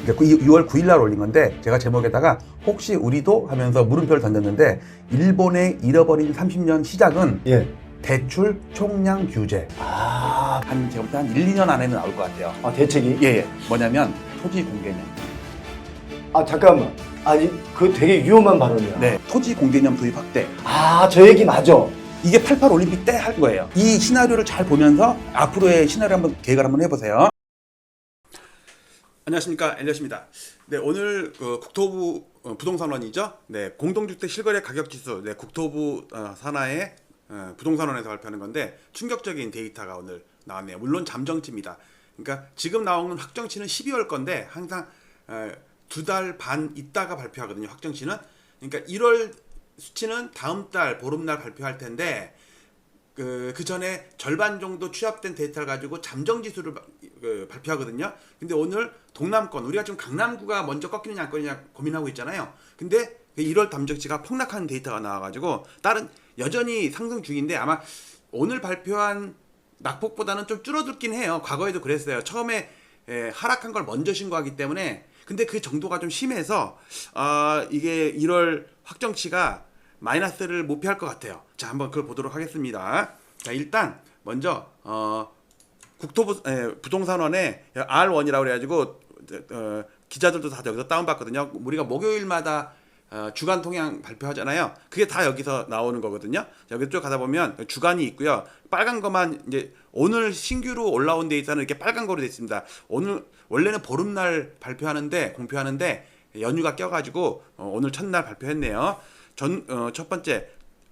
이제 6월 9일 날 올린 건데 제가 제목에다가 혹시 우리도 하면서 물음표를 던졌는데 일본의 잃어버린 30년 시작은 예. 대출 총량 규제. 한 지금부터 한 1, 2년 안에는 나올 것 같아요. 아, 대책이? 예. 뭐냐면 토지 공개념. 아, 잠깐만. 아니, 그거 되게 위험한 발언이야. 네. 토지 공개념 도입 확대. 아, 저 얘기 맞아. 이게 88 올림픽 때 할 거예요. 이 시나리오를 잘 보면서 앞으로의 시나리오 한번 계획을 한번 해보세요. 안녕하십니까, 엘리엇입니다. 네, 오늘 국토부 부동산원이죠. 네, 공동주택 실거래 가격 지수, 네, 국토부 산하의 부동산원에서 발표하는 건데 충격적인 데이터가 오늘 나왔네요. 물론 잠정치입니다. 그러니까 지금 나오는 확정치는 12월 건데 항상 2달 반 있다가 발표하거든요. 확정치는. 그러니까 1월 수치는 다음 달 보름날 발표할 텐데 그 전에 절반 정도 취합된 데이터를 가지고 잠정지수를 발표하거든요. 근데 오늘 동남권, 우리가 지금 강남구가 먼저 꺾이느냐 안 꺾이느냐 고민하고 있잖아요. 근데 1월 잠정치가 폭락하는 데이터가 나와가지고 다른 여전히 상승 중인데 아마 오늘 발표한 낙폭보다는 좀 줄어들긴 해요. 과거에도 그랬어요. 처음에 하락한 걸 먼저 신고하기 때문에. 근데 그 정도가 좀 심해서 이게 1월 확정치가 마이너스를 못 피할 것 같아요. 자, 한번 그걸 보도록 하겠습니다. 자, 일단 먼저 국토부 부동산원에 R1이라고 그래가지고 기자들도 다 여기서 다운받거든요. 우리가 목요일마다 주간 통양 발표하잖아요. 그게 다 여기서 나오는 거거든요. 여기 쭉 가다 보면 주간이 있고요. 빨간 거만 이제 오늘 신규로 올라온 데이터는 이렇게 빨간 거로 되어 있습니다. 오늘 원래는 보름날 공표하는데 연휴가 껴가지고 오늘 첫날 발표했네요. 첫 번째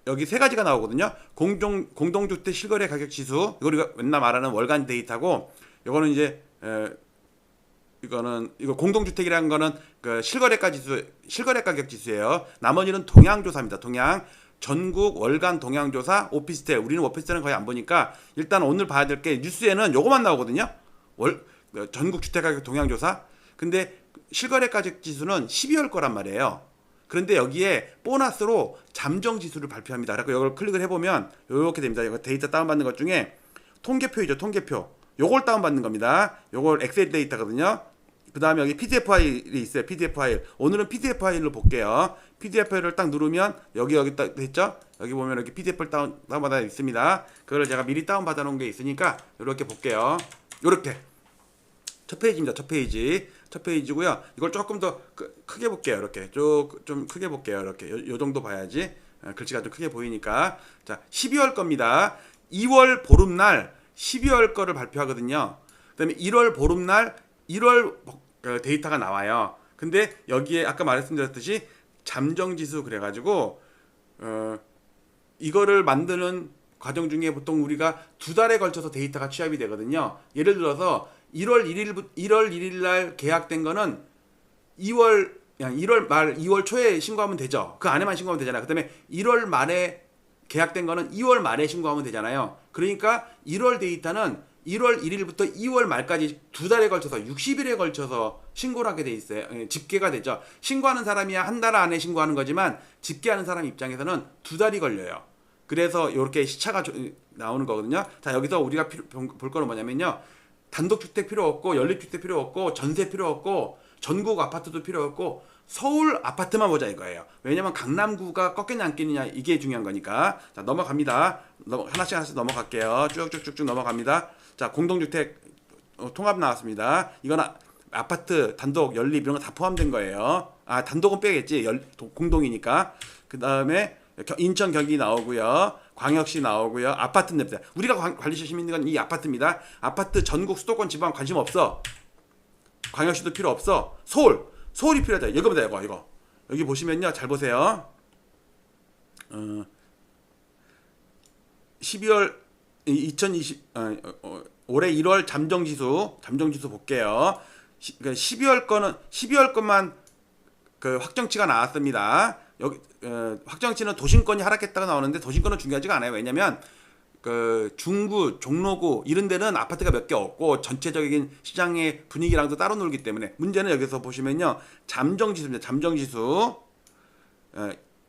여기 세 가지가 나오거든요. 공동주택 실거래 가격 지수, 이거 우리가 맨날 말하는 월간 데이터고, 이거는 이제 이거 공동주택이라는 거는 그 실거래가 가격 지수예요. 나머지는 동향조사입니다. 동향. 전국 월간 동향조사, 오피스텔. 우리는 오피스텔은 거의 안 보니까 일단 오늘 봐야 될 게 뉴스에는 요거만 나오거든요. 전국 주택가격 동향조사. 근데 실거래 가격 지수는 12월 거란 말이에요. 그런데 여기에 보너스로 잠정지수를 발표합니다. 그래서 이걸 클릭을 해보면 이렇게 됩니다. 이거 데이터 다운받는 것 중에 통계표이죠. 통계표. 요걸 다운받는 겁니다. 요걸 엑셀 데이터거든요. 그 다음에 여기 PDF 파일이 있어요. PDF 파일. 오늘은 PDF 파일로 볼게요. PDF 파일을 딱 누르면 여기 딱 됐죠? 여기 보면 이렇게 PDF를 다운받아 있습니다. 그걸 제가 미리 다운받아 놓은 게 있으니까 이렇게 볼게요. 이렇게. 첫 페이지입니다. 첫 페이지. 첫 페이지고요. 이걸 조금 더 크게 볼게요. 이렇게 좀 크게 볼게요. 이렇게 요 정도 봐야지. 글씨가 좀 크게 보이니까. 자, 12월 겁니다. 2월 보름날 12월 거를 발표하거든요. 그다음에 1월 보름날 1월 데이터가 나와요. 근데 여기에 아까 말씀드렸듯이 잠정지수 그래가지고 이거를 만드는 과정 중에 보통 우리가 2달에 걸쳐서 데이터가 취합이 되거든요. 예를 들어서 1월 1일 날 계약된 거는 1월 말 2월 초에 신고하면 되죠. 그 안에만 신고하면 되잖아요. 그다음에 1월 말에 계약된 거는 2월 말에 신고하면 되잖아요. 그러니까 1월 데이터는 1월 1일부터 2월 말까지 2달에 걸쳐서 60일에 걸쳐서 신고를 하게 돼 있어요. 집계가 되죠. 신고하는 사람이야 한 달 안에 신고하는 거지만 집계하는 사람 입장에서는 2달이 걸려요. 그래서 이렇게 시차가 나오는 거거든요. 자, 여기서 우리가 볼 거는 뭐냐면요. 단독주택 필요 없고 연립주택 필요 없고 전세 필요 없고 전국 아파트도 필요 없고 서울 아파트만 보자 이거예요. 왜냐면 강남구가 꺾이냐 안 꺾이냐 이게 중요한 거니까. 자, 넘어갑니다. 하나씩 넘어갈게요. 쭉쭉쭉쭉 넘어갑니다. 자, 공동주택 통합 나왔습니다. 이건 아파트 단독 연립 이런 거 다 포함된 거예요. 단독은 빼겠지. 공동이니까. 그 다음에 인천 경기 나오고요. 광역시 나오고요. 아파트 냅니다. 우리가 관리실 있는 건 이 아파트입니다. 아파트 전국 수도권 지방 관심 없어. 광역시도 필요 없어. 서울이 필요하다. 이거입니다. 이거. 여기 보시면요. 잘 보세요. 12월 2020 올해 1월 잠정지수 볼게요. 12월 것만 그 확정치가 나왔습니다. 여기 확정치는 도심권이 하락했다가 나오는데 도심권은 중요하지가 않아요. 왜냐면 그 중구, 종로구 이런 데는 아파트가 몇 개 없고 전체적인 시장의 분위기랑도 따로 놀기 때문에 문제는 여기서 보시면요. 잠정지수입니다. 잠정지수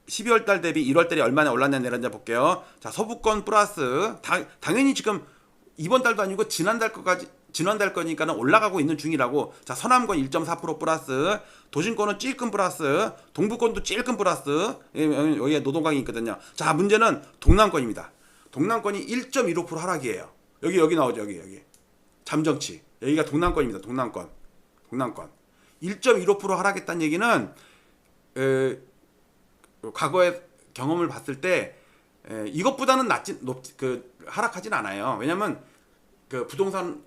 12월 달 대비 1월 달이 얼마나 올랐냐 내렸냐 볼게요. 자, 서부권 플러스 당연히 지금 이번 달도 아니고 지난달 거까지 지난달 거니까는 올라가고 있는 중이라고. 자, 서남권 1.4% 플러스, 도심권은 찔끔 플러스, 동부권도 찔끔 플러스. 여기에 노동강이 있거든요. 자, 문제는 동남권입니다. 동남권이 1.15% 하락이에요. 여기 나오죠. 여기 잠정치. 여기가 동남권입니다. 동남권 1.15% 하락했다는 얘기는 과거의 경험을 봤을 때 이것보다는 하락하진 않아요. 왜냐면 그 부동산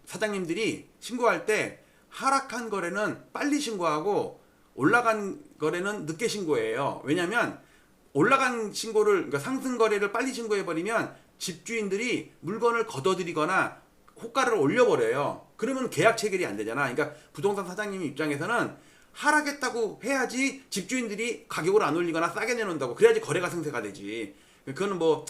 사장님들이 신고할 때 하락한 거래는 빨리 신고하고 올라간 거래는 늦게 신고해요. 왜냐면 올라간 신고를, 그러니까 상승 거래를 빨리 신고해 버리면 집주인들이 물건을 걷어들이거나 호가를 올려버려요. 그러면 계약 체결이 안 되잖아. 그러니까 부동산 사장님 입장에서는 하락했다고 해야지 집주인들이 가격을 안 올리거나 싸게 내놓는다고. 그래야지 거래가 승세가 되지. 그거는 뭐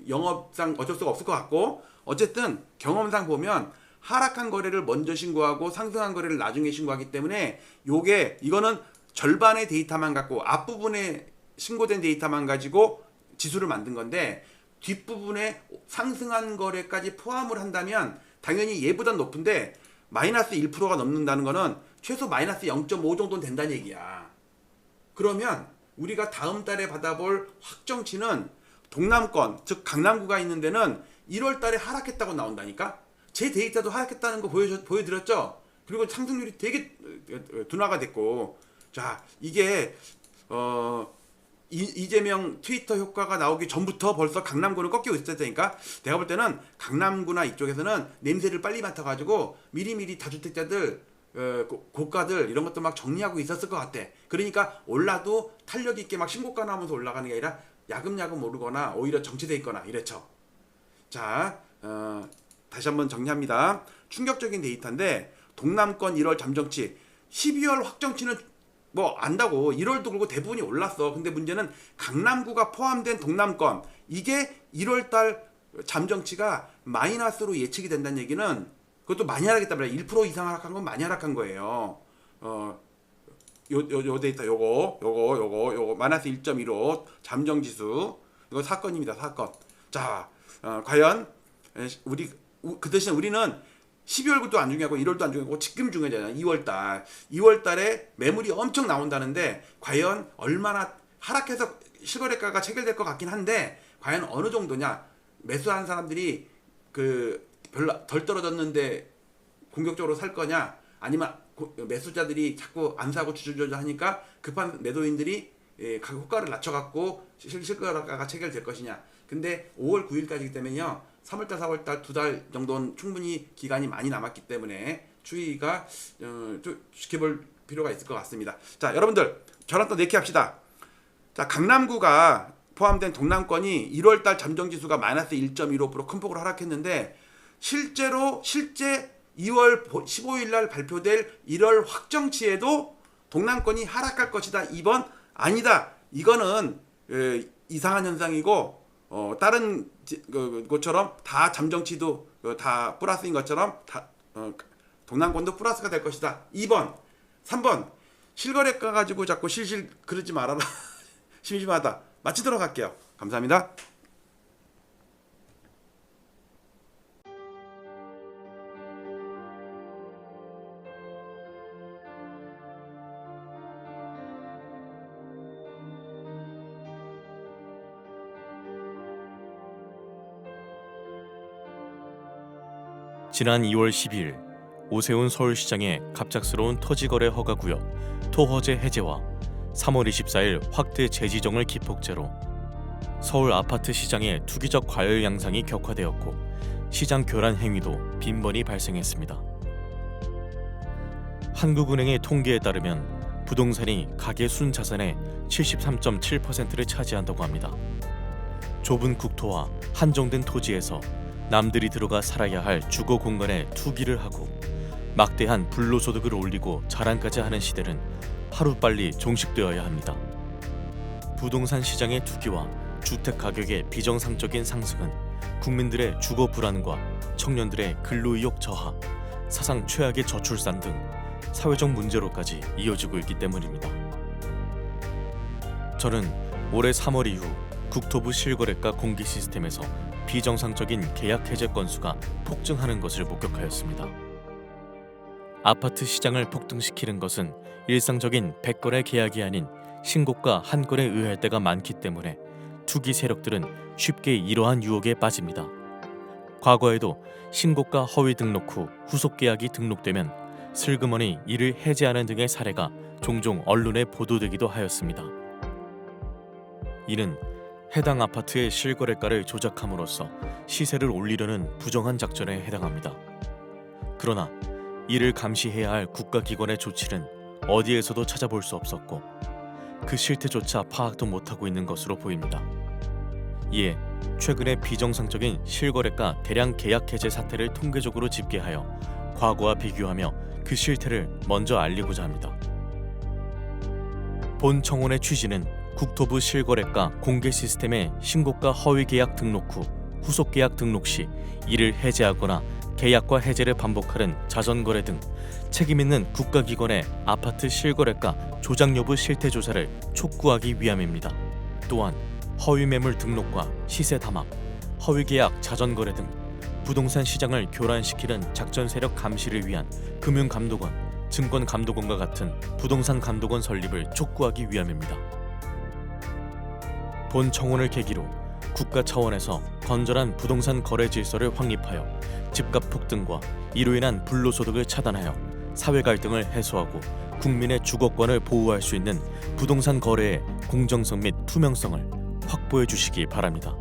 영업상 어쩔 수가 없을 것 같고, 어쨌든 경험상 보면 하락한 거래를 먼저 신고하고 상승한 거래를 나중에 신고하기 때문에 이거는 절반의 데이터만 갖고 앞부분에 신고된 데이터만 가지고 지수를 만든 건데, 뒷부분에 상승한 거래까지 포함을 한다면 당연히 얘보다 높은데 마이너스 1%가 넘는다는 거는 최소 마이너스 0.5 정도는 된다는 얘기야. 그러면 우리가 다음 달에 받아볼 확정치는 동남권, 즉 강남구가 있는 데는 1월 달에 하락했다고 나온다니까? 제 데이터도 하락했다는 거 보여드렸죠? 그리고 상승률이 되게 둔화가 됐고. 자, 이게 이재명 트위터 효과가 나오기 전부터 벌써 강남구는 꺾이고 있었다니까. 내가 볼 때는 강남구나 이쪽에서는 냄새를 빨리 맡아가지고 미리미리 다주택자들, 고가들 이런 것도 막 정리하고 있었을 것 같아. 그러니까 올라도 탄력 있게 막 신고가 나오면서 올라가는 게 아니라 야금야금 오르거나 오히려 정체돼 있거나 이랬죠. 자, 다시 한번 정리합니다. 충격적인 데이터인데, 동남권 1월 잠정치, 12월 확정치는 뭐 안다고 1월도 그렇고 대부분이 올랐어. 근데 문제는 강남구가 포함된 동남권, 이게 1월달 잠정치가 마이너스로 예측이 된다는 얘기는, 그것도 많이 하락했단 말이야. 1% 이상 하락한 건 많이 하락한 거예요. 요 데이터 요거 마이너스 1.15 잠정지수, 이거 사건입니다. 사건. 자, 과연 그 대신 우리는 12월도 안 중요하고 1월도 안 중요하고 지금 중요하잖아요. 2월달에 매물이 엄청 나온다는데 과연 얼마나 하락해서 실거래가가 체결될 것 같긴 한데, 과연 어느 정도냐. 매수한 사람들이 별로 덜 떨어졌는데 공격적으로 살 거냐, 아니면 매수자들이 자꾸 안 사고 주저주저 하니까 급한 매도인들이 호가를 낮춰갖고 실거래가가 체결될 것이냐. 근데 5월 9일까지이기 때문에요, 3월달 4월달 2달 정도는 충분히 기간이 많이 남았기 때문에 추이가 좀 지켜볼 필요가 있을 것 같습니다. 자, 여러분들 저랑 또 내키합시다. 자, 강남구가 포함된 동남권이 1월달 잠정지수가 마이너스 1.15% 큰 폭으로 하락했는데, 실제 2월 15일 날 발표될 1월 확정치에도 동남권이 하락할 것이다. 2번 아니다. 이거는 이상한 현상이고, 다른 것처럼 다 잠정치도 다 플러스인 것처럼 동남권도 플러스가 될 것이다. 2번. 3번 실거래가 가지고 자꾸 실실 그러지 말아라. 심심하다. 마치도록 할게요. 감사합니다. 지난 2월 12일 오세훈 서울시장의 갑작스러운 토지거래 허가구역 토허제 해제와 3월 24일 확대 재지정을 기폭제로 서울 아파트 시장의 투기적 과열 양상이 격화되었고, 시장 교란 행위도 빈번히 발생했습니다. 한국은행의 통계에 따르면 부동산이 가계 순자산의 73.7%를 차지한다고 합니다. 좁은 국토와 한정된 토지에서 남들이 들어가 살아야 할 주거 공간에 투기를 하고 막대한 불로소득을 올리고 자랑까지 하는 시대는 하루빨리 종식되어야 합니다. 부동산 시장의 투기와 주택 가격의 비정상적인 상승은 국민들의 주거 불안과 청년들의 근로의욕 저하, 사상 최악의 저출산 등 사회적 문제로까지 이어지고 있기 때문입니다. 저는 올해 3월 이후 국토부 실거래가 공개 시스템에서 비정상적인 계약 해제 건수가 폭증하는 것을 목격하였습니다. 아파트 시장을 폭등시키는 것은 일상적인 100건의 계약이 아닌 신고가 한 건에 의할 때가 많기 때문에 투기 세력들은 쉽게 이러한 유혹에 빠집니다. 과거에도 신고가 허위 등록 후 후속 계약이 등록되면 슬그머니 이를 해제하는 등의 사례가 종종 언론에 보도되기도 하였습니다. 이는 해당 아파트의 실거래가를 조작함으로써 시세를 올리려는 부정한 작전에 해당합니다. 그러나 이를 감시해야 할 국가기관의 조치는 어디에서도 찾아볼 수 없었고 그 실태조차 파악도 못하고 있는 것으로 보입니다. 이에 최근에 비정상적인 실거래가 대량 계약 해제 사태를 통계적으로 집계하여 과거와 비교하며 그 실태를 먼저 알리고자 합니다. 본 청원의 취지는 국토부 실거래가 공개 시스템의 신고가 허위 계약 등록 후 후속 계약 등록 시 이를 해제하거나 계약과 해제를 반복하는 자전거래 등 책임있는 국가기관의 아파트 실거래가 조작 여부 실태 조사를 촉구하기 위함입니다. 또한 허위 매물 등록과 시세 담합, 허위 계약 자전거래 등 부동산 시장을 교란시키는 작전 세력 감시를 위한 금융감독원, 증권감독원과 같은 부동산 감독원 설립을 촉구하기 위함입니다. 본 청원을 계기로 국가 차원에서 건전한 부동산 거래 질서를 확립하여 집값 폭등과 이로 인한 불로소득을 차단하여 사회 갈등을 해소하고 국민의 주거권을 보호할 수 있는 부동산 거래의 공정성 및 투명성을 확보해 주시기 바랍니다.